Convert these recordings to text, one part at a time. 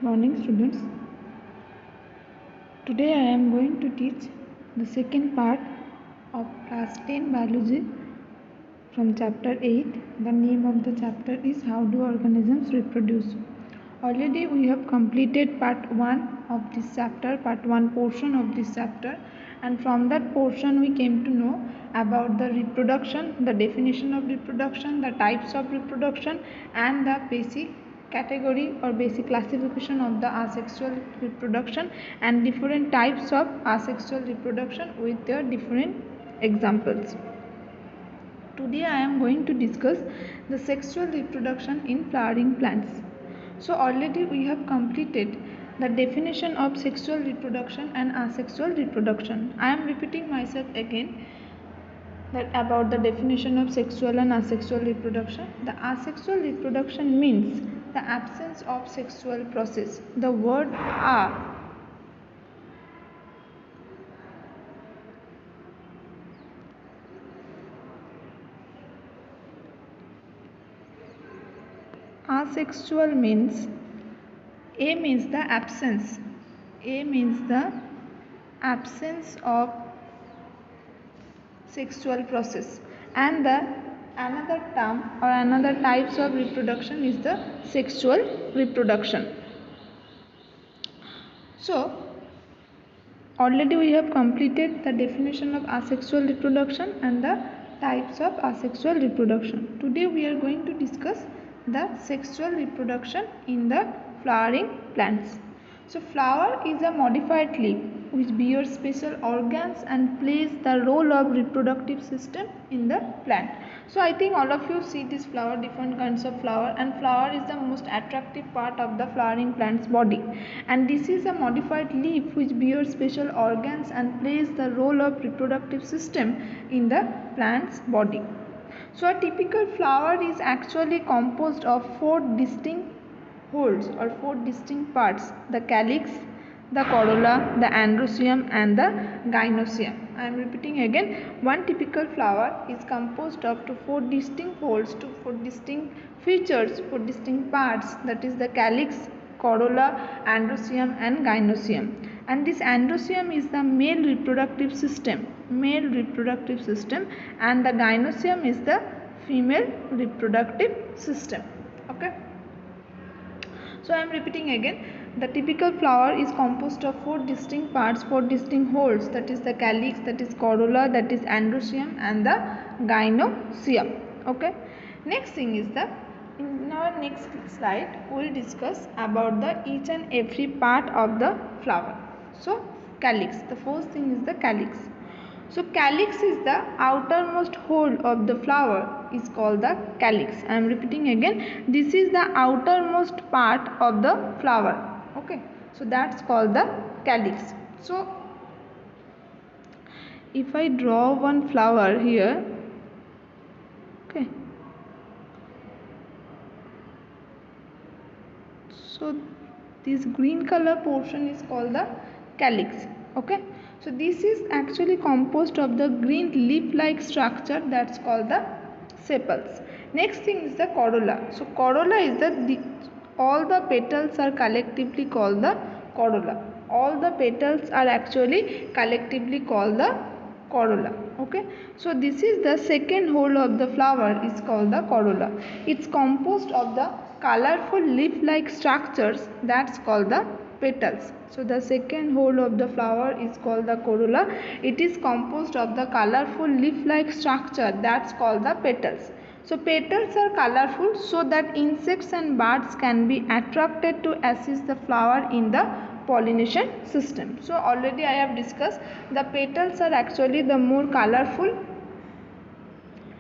Morning students. Today I am going to teach the second part of class 10 biology from chapter 8. The name of the chapter is How Do Organisms Reproduce. Already we have completed part 1 of this chapter, part 1 portion of this chapter, and from that portion we came to know about the reproduction, the definition of reproduction, the types of reproduction, and the basic category or basic classification of the asexual reproduction and different types of asexual reproduction with their different examples. Today I am going to discuss the sexual reproduction in flowering plants. So already we have completed the definition of sexual reproduction and asexual reproduction. I am repeating myself again that about the definition of sexual and asexual reproduction. The asexual reproduction means the absence of sexual process. The word asexual means A means the absence. A means the absence of sexual process, and the another term or another types of reproduction is the sexual reproduction. So already we have completed the definition of asexual reproduction and the types of asexual reproduction. Today we are going to discuss the sexual reproduction in the flowering plants. So flower is a modified leaf which bears special organs and plays the role of reproductive system in the plant. So I think all of you see this flower, different kinds of flower, and flower is the most attractive part of the flowering plant's body, and this is a modified leaf which bears special organs and plays the role of reproductive system in the plant's body. So a typical flower is actually composed of 4 distinct wholes or 4 distinct parts: the calyx, the corolla, the androecium, and the gynoecium. I am repeating again, one typical flower is composed of 4 distinct wholes, 4 distinct features, 4 distinct parts, that is the calyx, corolla, androecium, and gynoecium. And this androecium is the male reproductive system, and the gynoecium is the female reproductive system. Okay. So I am repeating again, the typical flower is composed of 4 distinct parts, 4 distinct wholes, that is the calyx, that is corolla, that is androecium, and the gynoecium. Okay. Next thing is in our next slide we will discuss about the each and every part of the flower. So calyx, the first thing is the calyx. So calyx is the outermost hole of the flower, is called the calyx. I am repeating again, this is the outermost part of the flower. Okay, so that's called the calyx. So if I draw one flower here, okay, so this green color portion is called the calyx. Okay, so this is actually composed of the green leaf like structure, that's called the sepals. Next thing is the corolla. So corolla is all the petals are collectively called the corolla. All the petals are actually collectively called the corolla. Okay, so this is the second hole of the flower, is called the corolla. It's composed of the colorful leaf like structures, that's called the petals. So the second hole of the flower is called the corolla. It is composed of the colorful leaf like structure, that's called the petals. So petals are colorful so that insects and birds can be attracted to assist the flower in the pollination system. So already I have discussed, the petals are actually the more colorful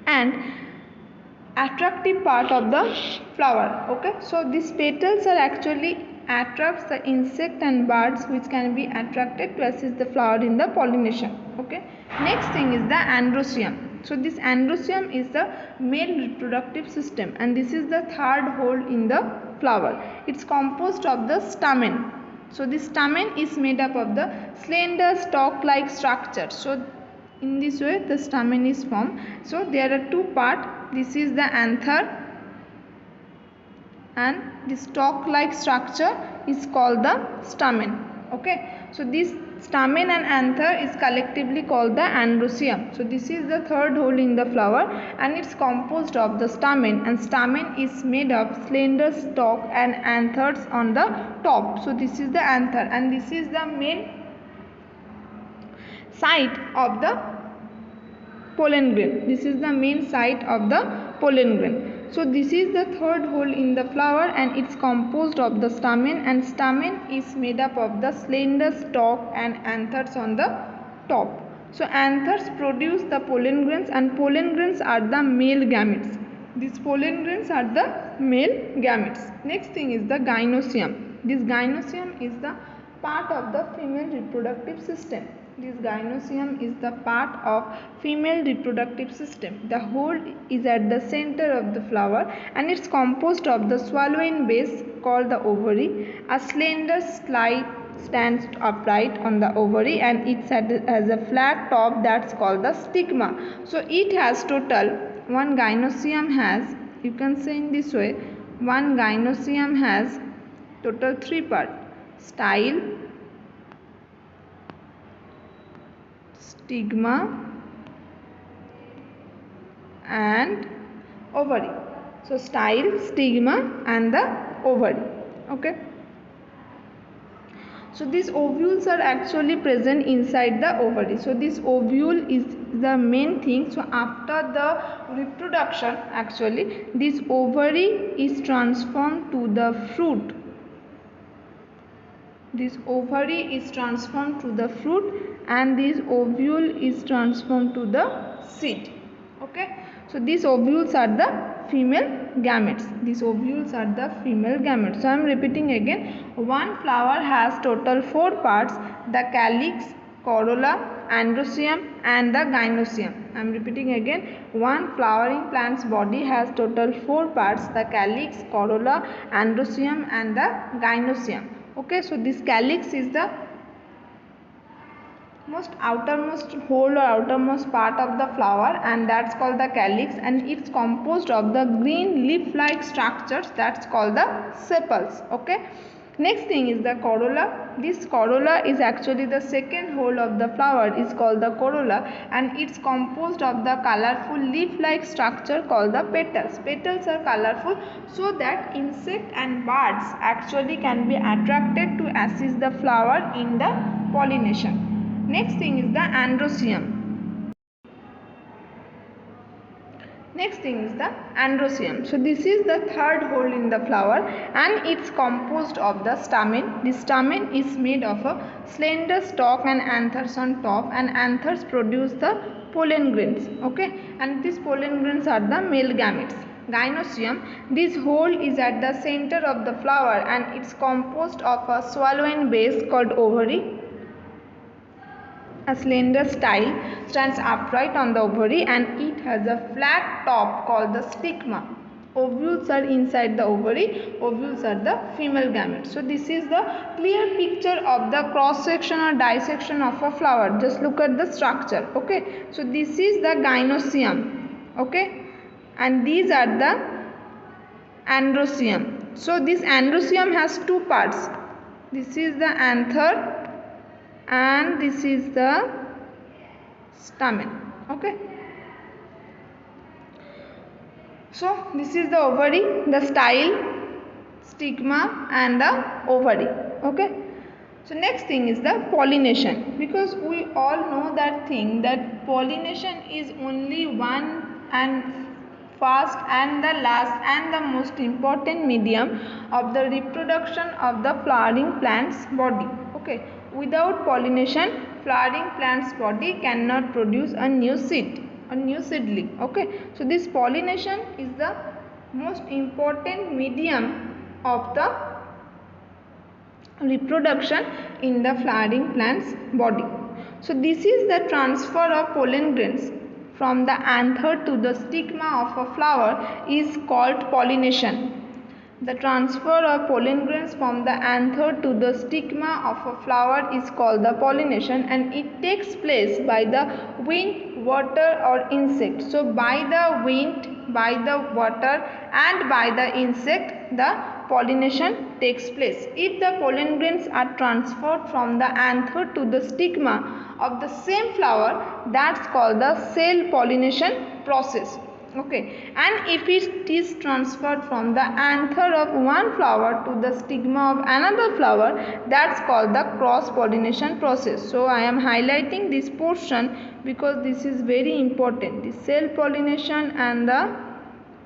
and attractive part of the flower. Okay, so these petals are actually attracts the insect and birds which can be attracted to assist the flower in the pollination. Okay, next thing is the androecium. So this androecium is the male reproductive system, and this is the third hole in the flower. It's composed of the stamen. So this stamen is made up of the slender stalk like structure. So in this way the stamen is formed. So there are 2 parts. This is the anther and the stalk like structure is called the stamen. Okay, so this stamen and anther is collectively called the androecium. So this is the third hole in the flower and it's composed of the stamen, and stamen is made of slender stalk and anthers on the top. So this is the anther, and this is the main site of the pollen grain. This is the main site of the pollen grain. So this is the third hole in the flower and it's composed of the stamen, and stamen is made up of the slender stalk and anthers on the top. So anthers produce the pollen grains, and pollen grains are the male gametes. These pollen grains are the male gametes. Next thing is the gynoecium. This gynoecium is the part of the female reproductive system. This gynoecium is the part of female reproductive system. The hole is at the center of the flower and it's composed of the swallow-in base called the ovary. A slender slide stands upright on the ovary and it has a flat top that's called the stigma. So it has total, one gynoecium has, you can say in this way, one gynoecium has total 3 parts: style, stigma and ovary. So style, stigma and the ovary. Okay, so these ovules are actually present inside the ovary. So this ovule is the main thing. So after the reproduction, actually this ovary is transformed to the fruit. This ovary is transformed to the fruit and this ovule is transformed to the seed. Okay, so these ovules are the female gametes. These ovules are the female gametes. So I am repeating again. One flower has total 4 parts: the calyx, corolla, androecium and the gynoecium. I am repeating again. One flowering plant's body has total 4 parts: the calyx, corolla, androecium and the gynoecium. Okay, so this calyx is the most outermost hole or outermost part of the flower, and that's called the calyx, and it's composed of the green leaf like structures that's called the sepals. Okay, next thing is the corolla. This corolla is actually the second hole of the flower, is called the corolla, and it's composed of the colorful leaf like structure called the petals. Petals are colorful so that insect and birds actually can be attracted to assist the flower in the pollination. Next thing is the androecium. Next thing is the androecium. So this is the third hole in the flower and it's composed of the stamen. The stamen is made of a slender stalk and anthers on top, and anthers produce the pollen grains. Okay, and these pollen grains are the male gametes. Gynoecium, this hole is at the center of the flower and it's composed of a swallow-in base called ovary. A slender style stands upright on the ovary and it has a flat top called the stigma. Ovules are inside the ovary. Ovules are the female gametes. So this is the clear picture of the cross section or dissection of a flower. Just look at the structure. Okay, so this is the gynoecium. Okay, and these are the androecium. So this androecium has 2 parts. This is the anther and this is the stamen. Okay, so this is the ovary, the style, stigma and the ovary. Okay, so next thing is the pollination, because we all know that thing that pollination is only one and first and the last and the most important medium of the reproduction of the flowering plant's body. Okay, without pollination, flowering plant's body cannot produce a new seed, a new seedling. Okay, so this pollination is the most important medium of the reproduction in the flowering plant's body. So this is the transfer of pollen grains from the anther to the stigma of a flower is called pollination. The transfer of pollen grains from the anther to the stigma of a flower is called the pollination, and it takes place by the wind, water or insect. So by the wind, by the water and by the insect, the pollination takes place. If the pollen grains are transferred from the anther to the stigma of the same flower, that's called the cell pollination process. Okay, and if it is transferred from the anther of one flower to the stigma of another flower, that's called the cross pollination process. So I am highlighting this portion because this is very important, the cell pollination and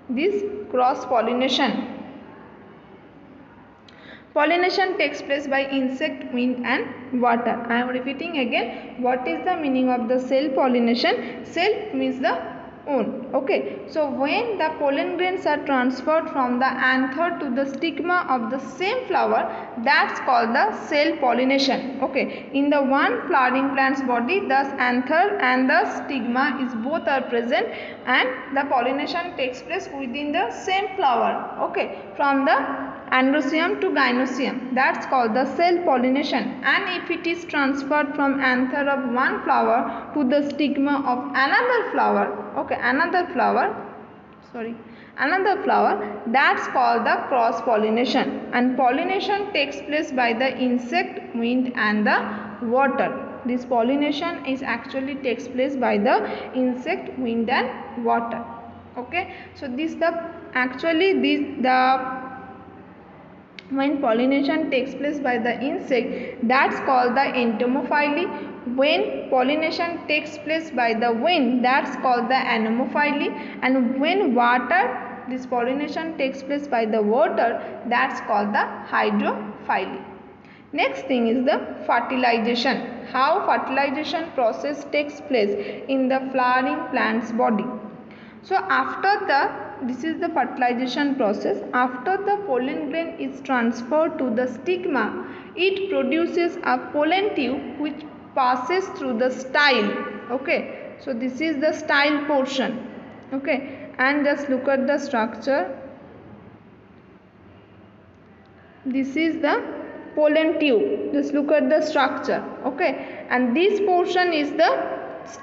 this cross pollination. Pollination takes place by insect, wind and water. I am repeating again, what is the meaning of the cell pollination? Cell means the own. Okay, so when the pollen grains are transferred from the anther to the stigma of the same flower, that's called the cell pollination. Okay, in the one flowering plant's body, thus anther and the stigma is both are present, and the pollination takes place within the same flower. Okay, from the androecium to gynoecium, that's called the cell pollination. And if it is transferred from anther of one flower to the stigma of another flower, okay, another flower, that's called the cross pollination. And pollination takes place by the insect, wind and the water. This pollination is actually takes place by the insect, wind and water. Okay, so this when pollination takes place by the insect, that's called the entomophily. When pollination takes place by the wind, that's called the anemophily. And when this pollination takes place by the water, that's called the hydrophily. Next thing is the fertilization. How fertilization process takes place in the flowering plant's body. So this is the fertilization process. After the pollen grain is transferred to the stigma, it produces a pollen tube which passes through the style. Okay, so this is the style portion. Okay, and just look at the structure. This is the pollen tube. Just look at the structure. Okay, and this portion is the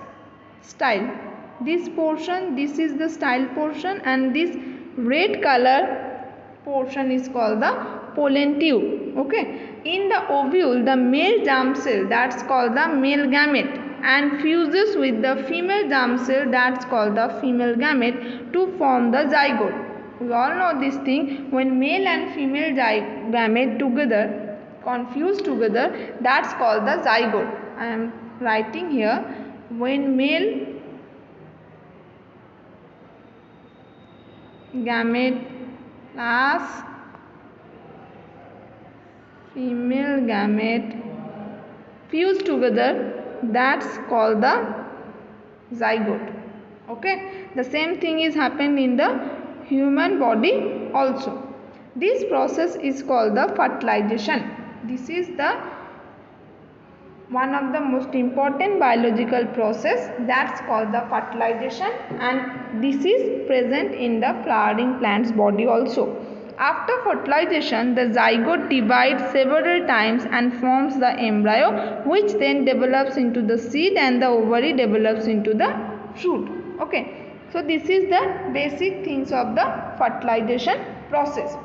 style. This portion, this is the style portion, and this red color portion is called the pollen tube. Okay, in the ovule, the male germ cell, that's called the male gamete, and fuses with the female germ cell, that's called the female gamete, to form the zygote. We all know this thing, when male and female gamete together, confused together, that's called the zygote. I am writing here, when male gamete plus female gamete fused together, that's called the zygote. Okay, the same thing is happened in the human body also. This process is called the fertilization. This is the one of the most important biological process, that's called the fertilization, and this is present in the flowering plant's body also. After fertilization, the zygote divides several times and forms the embryo, which then develops into the seed, and the ovary develops into the fruit. Okay, so this is the basic things of the fertilization process.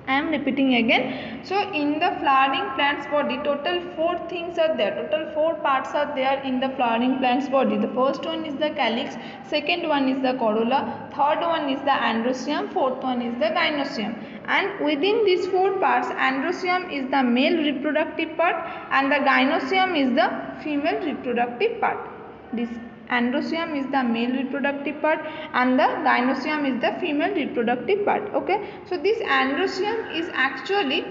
I am repeating again. So in the flowering plant's body, total 4 things are there. Total 4 parts are there in the flowering plant's body. The first one is the calyx, second one is the corolla, third one is the androecium, fourth one is the gynoecium. And within these 4 parts, androecium is the male reproductive part and the gynoecium is the female reproductive part. This androecium is the male reproductive part and the gynoecium is the female reproductive part. Okay, so this androecium is actually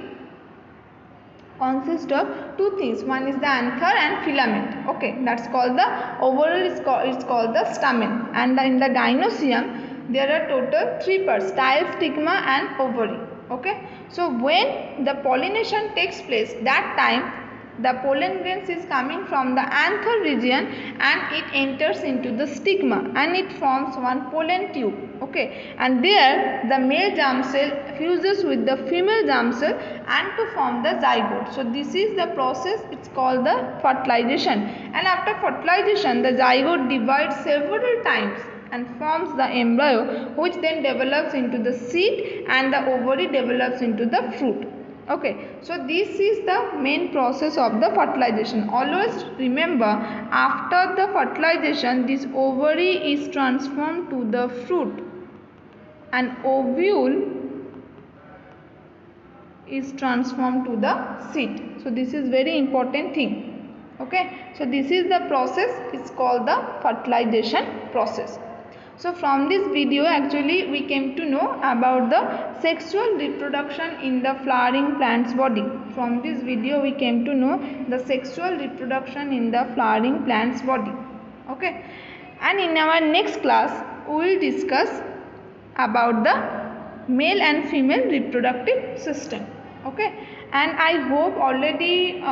consists of 2 things. One is the anther and filament. Okay, that's called the overall it's called the stamen. And in the gynoecium there are total 3 parts: style, stigma and ovary. Okay, so when the pollination takes place, that time the pollen grains is coming from the anther region and it enters into the stigma and it forms one pollen tube. Okay, and there the male germ cell fuses with the female germ cell and to form the zygote. So this is the process, it's called the fertilization, and after fertilization the zygote divides several times and forms the embryo, which then develops into the seed and the ovary develops into the fruit. Okay, so this is the main process of the fertilization. Always remember, after the fertilization this ovary is transformed to the fruit and ovule is transformed to the seed. So this is very important thing. Okay, so this is the process, it's called the fertilization process. So from this video actually we came to know about the sexual reproduction in the flowering plant's body. From this video we came to know the sexual reproduction in the flowering plant's body. Okay, and in our next class we will discuss about the male and female reproductive system. Okay, and I hope already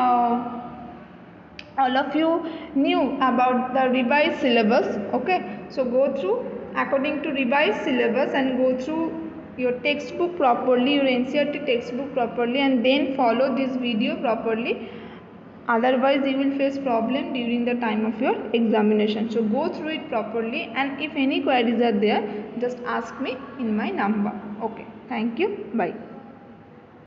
all of you knew about the revised syllabus. Okay, so go through according to revised syllabus and go through your textbook properly, your NCERT textbook properly, and then follow this video properly. Otherwise you will face problem during the time of your examination. So go through it properly, and if any queries are there, just ask me in my number. Okay, thank you, bye.